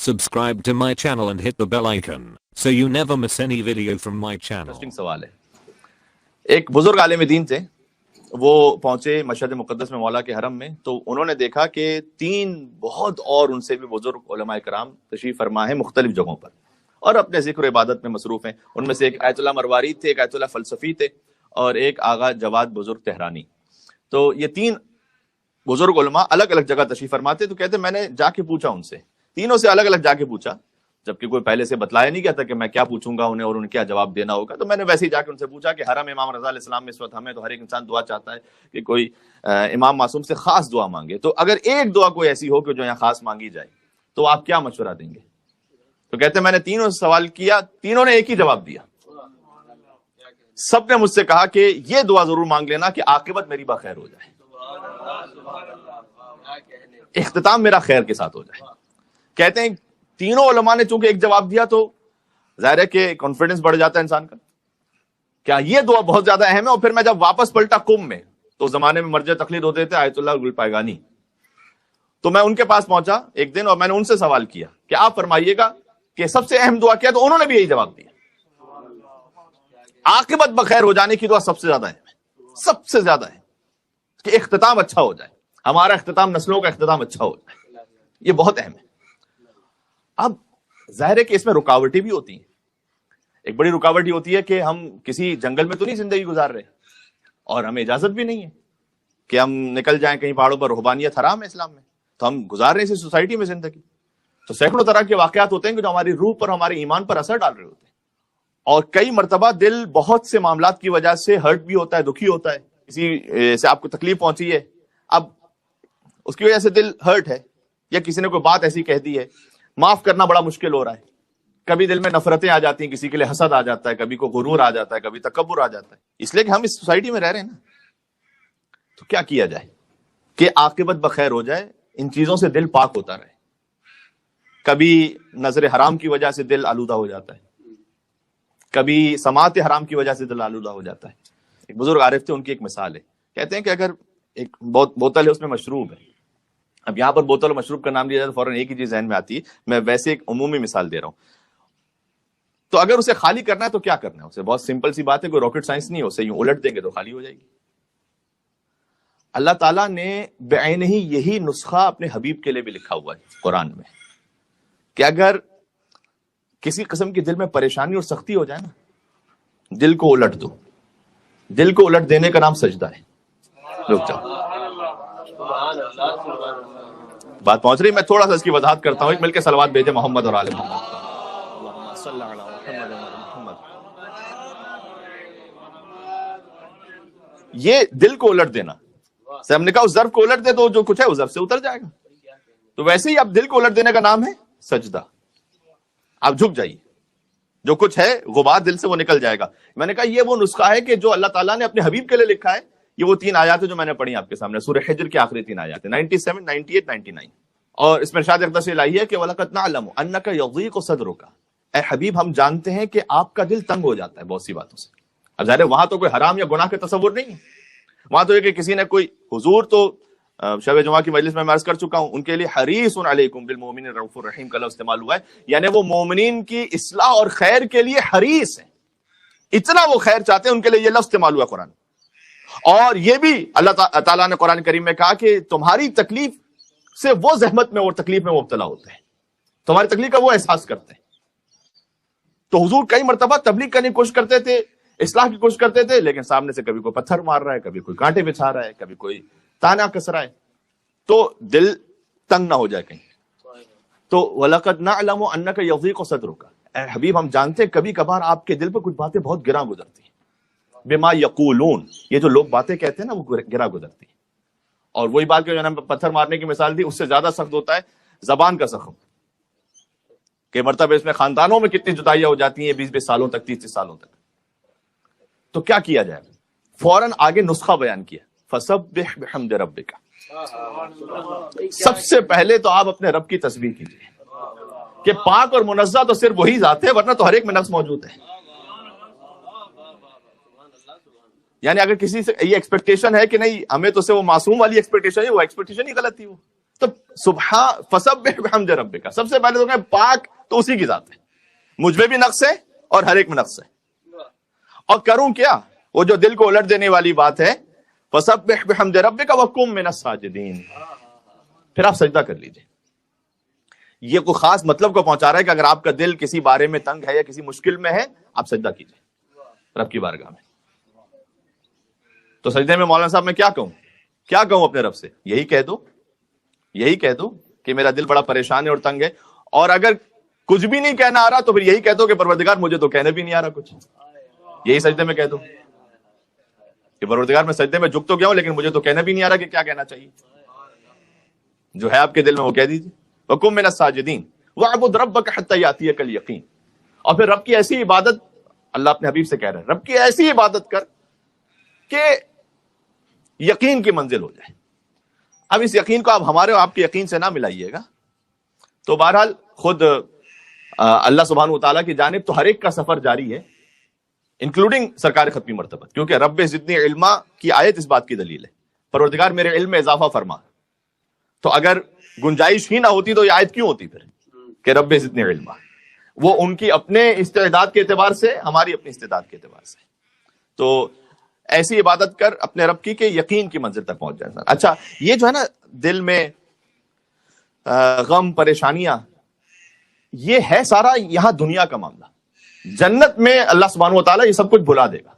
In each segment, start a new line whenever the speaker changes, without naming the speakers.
Subscribe to my channel and hit the bell icon so you never miss any video from my channel.
Interesting सवाल है। एक बुजुर्ग आलिम दीन थे, वो पहुंचे मशहद मुक़द्दस में मौला के हरम में, तो उन्होंने देखा कि 3 बहुत और उनसे भी बुजुर्ग उलमा कराम तशरीफ फरमा है मुख्तलिफ जगहों पर और अपने जिक्र इबादत में मसरूफ हैं। उनमें से एक आयतुल्लाह मरवारी थे, एक आयतुल्लाह फलसफी थे और एक आगा जवाद बुजुर्ग तेहरानी। तो ये 3 बुजुर्ग उलमा अलग अलग जगह तशरीफ फरमाते। तो कहते मैंने जाके पूछा उनसे, तीनों से अलग अलग जाके पूछा, जबकि कोई पहले से बतलाया नहीं गया था कि मैं क्या पूछूंगा उन्हें और उन्हें क्या जवाब देना होगा। तो मैंने वैसे ही जाके उनसे पूछा कि हरम इमाम रज़ा अलैहिस्सलाम में इस वक्त हमें तो हर एक इंसान दुआ चाहता है कि कोई इमाम मासूम से खास दुआ मांगे, तो अगर एक दुआ कोई ऐसी हो कि जो यहाँ खास मांगी जाए तो आप क्या मशवरा देंगे? तो कहते मैंने तीनों से सवाल किया, तीनों ने एक ही जवाब दिया। सबने मुझसे कहा कि ये दुआ जरूर मांग लेना कि आकिबत मेरी बखैर हो जाए, इख्तिताम मेरा खैर के साथ हो जाए। कहते हैं तीनों उलमा ने चूंकि एक जवाब दिया तो जाहिर है कि कॉन्फिडेंस बढ़ जाता है इंसान का, क्या ये दुआ बहुत ज्यादा अहम है। और फिर मैं जब वापस पलटा कुम में, तो जमाने में मर्जे तकलीद होते थे आयतुल्लाह गुल पायगानी, तो मैं उनके पास पहुंचा एक दिन और मैंने उनसे सवाल किया कि आप फरमाइएगा कि सबसे अहम दुआ क्या, तो उन्होंने भी यही जवाब दिया, आकिबत बखैर हो जाने की दुआ सबसे ज्यादा है, सबसे ज्यादा है कि इख्तिताम अच्छा हो जाए, हमारा इख्तिताम, नस्लों का इख्तिताम अच्छा हो जाए, ये बहुत अहम है। अब जाहिर है कि इसमें रुकावटें भी होती हैं। एक बड़ी रुकावट ये होती है कि हम किसी जंगल में तो नहीं जिंदगी गुजार रहे और हमें इजाजत भी नहीं है कि हम निकल जाएं कहीं पहाड़ों पर। रुहबानियत हराम है इस्लाम में, तो हम गुजार रहे हैं इसी सोसाइटी में जिंदगी। तो सैकड़ों तरह के वाकयात होते हैं कि जो हमारी रूह पर, हमारे ईमान पर असर डाल रहे होते हैं और कई मरतबा दिल बहुत से मामलात की वजह से हर्ट भी होता है, दुखी होता है, किसी से आपको तकलीफ पहुंची है, अब उसकी वजह से दिल हर्ट है, या किसी ने कोई बात ऐसी कह दी है, माफ करना बड़ा मुश्किल हो रहा है। कभी दिल में नफरतें आ जाती हैं, किसी के लिए हसद आ जाता है, कभी को गुरूर आ जाता है, कभी तकब्बुर आ जाता है, इसलिए कि हम इस सोसाइटी में रह रहे हैं ना। तो क्या किया जाए कि आकिबत बखैर हो जाए, इन चीजों से दिल पाक होता रहे। कभी नजर हराम की वजह से दिल आलूदा हो जाता है, कभी समात हराम की वजह से दिल आलूदा हो जाता है। एक बुजुर्ग आरिफ थे, उनकी एक मिसाल है। कहते हैं कि अगर एक बोतल है, उसमें मशरूब है। अब यहां पर बोतल और मशरूब का नाम लिया जाए तो फौरन एक ही चीज ज़हन में आती है, मैं वैसे एक उमूमी मिसाल दे रहा हूं। तो अगर उसे खाली करना है तो क्या करना है? उसे बहुत सिंपल सी बात है, कोई रॉकेट साइंस नहीं है, उसे यूं उलट देंगे तो खाली हो जाएगी। अल्लाह ताला ने बेअन ही यही नुस्खा अपने हबीब के लिए भी लिखा हुआ है कुरान में कि अगर किसी किस्म की दिल में परेशानी और सख्ती हो जाए ना, दिल को उलट दो। दिल को उलट देने का नाम सजदा है। रुक जाओ, बात पहुंच रही, मैं थोड़ा सा इसकी वजाहत करता हूं। एक मिलकर सलवात भेजे मोहम्मद और आले मोहम्मद। ये दिल को उलट देना, से हमने कहा उस ज़र्फ को उलट दे तो जो कुछ है उस ज़र्फ से उतर जाएगा। तो वैसे ही अब दिल को उलट देने का नाम है सजदा। आप झुक जाइए, जो कुछ है गुबार दिल से वो निकल जाएगा। मैंने कहा ये वो नुस्खा है कि जो अल्लाह ताला ने अपने हबीब के लिए लिखा है। ये वो 3 आयत है जो मैंने पढ़ी आपके सामने, सूरह हिज्र की आखिरी 3 आयत है, 97, 98, 99। और इसमें इरशाद अक़दस इलाही है कि वलक़द नअलमु अन्नका यज़ीक़ु सदरुका, ए हबीब हम जानते हैं कि आपका दिल तंग हो जाता है बहुत सी बातों से। अब ज़ाहिर है वहां तो कोई हराम या गुनाह के तसव्वुर नहीं है, वहां तो ये कि किसी ने कोई, हुजूर तो शब जुमा की मजलिस में मैं अर्ज कर चुका हूं, उनके लिए हरीसुन अलैकुम बिल मोमिनीन रऊफुर रहीम का लफ्ज़ इस्तेमाल हुआ है, यानी वो मोमिनीन की इस्लाह और खैर के लिए हरीस है, इतना वो खैर चाहते हैं, उनके लिए ये लफ्ज़ इस्तेमाल हुआ कुरान। और ये भी अल्लाह ताला ने कुरान करीम में कहा कि तुम्हारी तकलीफ से वो जहमत में और तकलीफ में मुब्तला होते हैं, तुम्हारी तकलीफ का वो एहसास करते हैं। तो हुजूर कई मरतबा तबलीग करने की कोशिश करते थे, इस्लाह की कोशिश करते थे, लेकिन सामने से कभी कोई पत्थर मार रहा है, कभी कोई कांटे बिछा रहा है, कभी कोई ताना कस रहा है, तो दिल तंग ना हो जाए कहीं। तो वलक़द नअलमु अन्नका यज़ीक़ु सदरुका, ए हबीब हम जानते हैं कभी कभार आपके दिल पर कुछ बातें बहुत गिरा गुजरती हैं। बिमा यक़ूलून, ये जो लोग बातें कहते हैं ना, वो गिरा गुजरती है। और वही बात जो मैंने पत्थर मारने की मिसाल दी, उससे ज्यादा सख्त होता है जबान का जख्म के मरतबे। इसमें खानदानों में कितनी जुदाइयां हो जाती हैं 20-20 सालों तक, 30-30 सालों तक। तो क्या किया जाए? फौरन आगे नुस्खा बयान किया, फसब्बिह बिहम्दि रब्बिका। सबसे पहले तो आप अपने रब की तस्बीह कीजिए कि पाक और मुनज़्ज़ह तो सिर्फ वही जात है, वरना तो हर एक में नक्स मौजूद है। यानी अगर किसी से ये एक्सपेक्टेशन है कि नहीं हमें तो से वो मासूम वाली एक्सपेक्टेशन है, वो एक्सपेक्टेशन ही गलत थी। वो تو فسبح بحمد ربک، سب سے پہلے تو کہیں پاک تو اسی کی ذات ہے، مجھ میں بھی نقص ہے اور ہر ایک میں نقص ہے، اور کروں کیا؟ وہ جو دل کو الٹ دینے والی بات ہے، فسبح بحمد ربک وکن من الساجدین، پھر آپ سجدہ کر لیجئے۔ یہ کوئی خاص مطلب کو پہنچا رہا ہے کہ اگر آپ کا دل کسی بارے میں تنگ ہے یا کسی مشکل میں ہے، آپ سجدہ کیجئے رب کی بارگاہ میں۔ تو سجدے میں مولانا صاحب میں کیا کہوں اپنے رب سے؟ یہی کہہ دو کہ میرا دل بڑا پریشان ہے اور تنگ ہے، اور اگر کچھ بھی نہیں کہنا آ رہا تو پھر یہی کہہ دو کہ پروردگار مجھے تو کہنے بھی نہیں آ رہا کچھ، یہی سجدے میں کہہ دو کہ پروردگار میں سجدے میں جھک تو گیا ہوں لیکن مجھے تو کہنا بھی نہیں آ رہا کہ کیا کہنا چاہیے، جو ہے آپ کے دل میں وہ کہہ دیجیے۔ وَكُن مِّنَ السَّاجِدِينَ وَاعْبُدْ رَبَّكَ حَتَّى يَأْتِيَكَ الْيَقِينُ، اور پھر رب کی ایسی عبادت، اللہ اپنے حبیب سے کہہ رہے ہیں رب کی ایسی عبادت کر کہ یقین کی منزل ہو جائے۔ اب اس یقین کو آپ ہمارے اور آپ کے یقین سے نہ ملائیے گا، تو بہرحال خود اللہ سبحانہ وتعالیٰ کی جانب تو ہر ایک کا سفر جاری ہے، انکلوڈنگ سرکار ختمی مرتبہ، کیونکہ رب زدنی علما کی آیت اس بات کی دلیل ہے، پروردگار میرے علم میں اضافہ فرما۔ تو اگر گنجائش ہی نہ ہوتی تو یہ آیت کیوں ہوتی پھر کہ رب زدنی علما؟ وہ ان کی اپنے استعداد کے اعتبار سے، ہماری اپنی استعداد کے اعتبار سے۔ تو ایسی عبادت کر اپنے رب کی کہ یقین کی منزل تک پہنچ جائے۔ اچھا، یہ جو ہے نا دل میں غم پریشانیاں، یہ ہے سارا یہاں دنیا کا معاملہ، جنت میں اللہ سبحانہ و تعالیٰ یہ سب کچھ بھلا دے گا،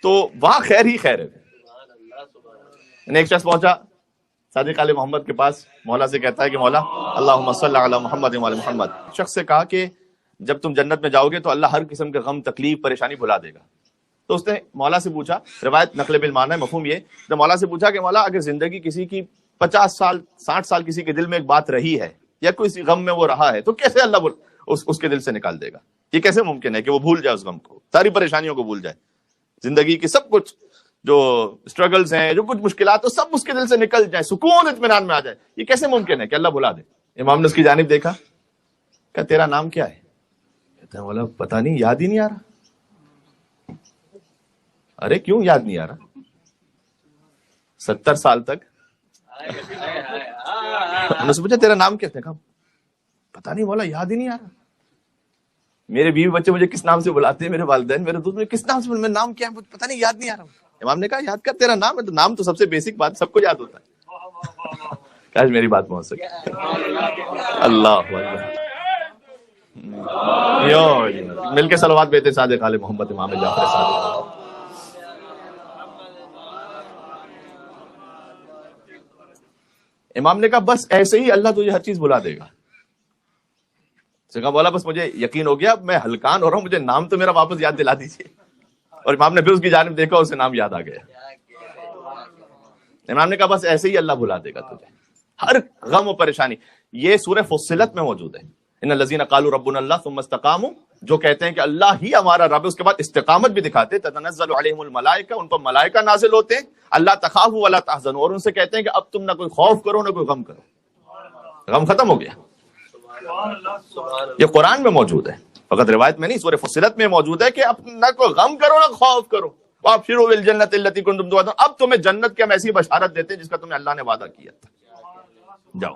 تو وہاں خیر ہی خیر ہے۔ ایک شخص پہنچا صادق آل محمد کے پاس، مولا سے کہتا ہے کہ مولا اللہم صلی علی محمد وعلی محمد۔ شخص سے کہا کہ جب تم جنت میں جاؤ گے تو اللہ ہر قسم کے غم، تکلیف، پریشانی بھلا دے گا۔ تو اس نے مولا سے پوچھا، روایت نقل بالمعنی ہے، مفہوم یہ، تو مولا سے پوچھا کہ مولا اگر زندگی کسی کی 50 سال 60 سال کسی کے دل میں ایک بات رہی ہے یا کوئی غم میں وہ رہا ہے تو کیسے اللہ اس کے دل سے نکال دے گا؟ یہ کیسے ممکن ہے کہ وہ بھول جائے اس غم کو، ساری پریشانیوں کو بھول جائے، زندگی کی سب کچھ جو اسٹرگلز ہیں، جو کچھ مشکلات، سب اس کے دل سے نکل جائے، سکون اطمینان میں آ جائے؟ یہ کیسے ممکن ہے کہ اللہ بھلا دے؟ امام نے اس کی جانب دیکھا، کہ تیرا نام کیا ہے؟ کہتا ہے مولا پتہ نہیں، یاد ہی نہیں آ رہا۔ ارے کیوں یاد نہیں آ رہا؟ 70 سال تک انہوں نے پوچھا تیرا نام کیا ہے؟ کہا پتہ نہیں مولا، یاد ہی نہیں آ رہا، میرے بیوی بچے مجھے کس نام سے بلاتے ہیں، میرے والدین، میرے دوست مجھے کس نام سے، میرا نام کیا ہے پتہ نہیں، یاد نہیں آ رہا۔ امام نے کہا یاد کر، تیرا نام ہے، تو نام تو سب سے بیسک بات، سب کو یاد ہوتا ہے۔ کاش میری بات پہنچ سکے۔ اللہ مل کے صلوات بیتے صادق آل محمد امام جعفر صادق۔ امام نے کہا بس ایسے ہی اللہ تجھے ہر چیز بلا دے گا۔ کہا بولا بس مجھے یقین ہو گیا، میں ہلکان ہو رہا ہوں، مجھے نام تو میرا واپس یاد دلا دیجیے۔ اور امام نے پھر اس کی جانب دیکھا، اسے نام یاد آ گیا۔ امام نے کہا بس ایسے ہی اللہ بلا دے گا تجھے ہر غم و پریشانی۔ یہ سورہ فصلت میں موجود ہے، ان الذین قالوا ربنا اللہ ثم استقاموا، جو کہتے ہیں کہ اللہ ہی ہمارا رب ہے، اس کے بعد استقامت بھی دکھاتے، تتنزل علیہم الملائکہ، ان پر ملائکہ نازل ہوتے ہیں، اللہ تخافوا ولا تحزنوا، اور ان سے کہتے ہیں کہ اب تم نہ کوئی خوف کرو نہ کوئی غم کرو، غم ختم ہو گیا۔ یہ قرآن میں موجود ہے، فقط روایت میں نہیں، سورہ فصلت میں موجود ہے کہ اب نہ کوئی غم کرو نہ خوف کرو، وابشروا بالجنۃ التی کنتم توعدون، اب تمہیں جنت کی ہم ایسی بشارت دیتے ہیں جس کا تمہیں اللہ نے وعدہ کیا تھا، جاؤ۔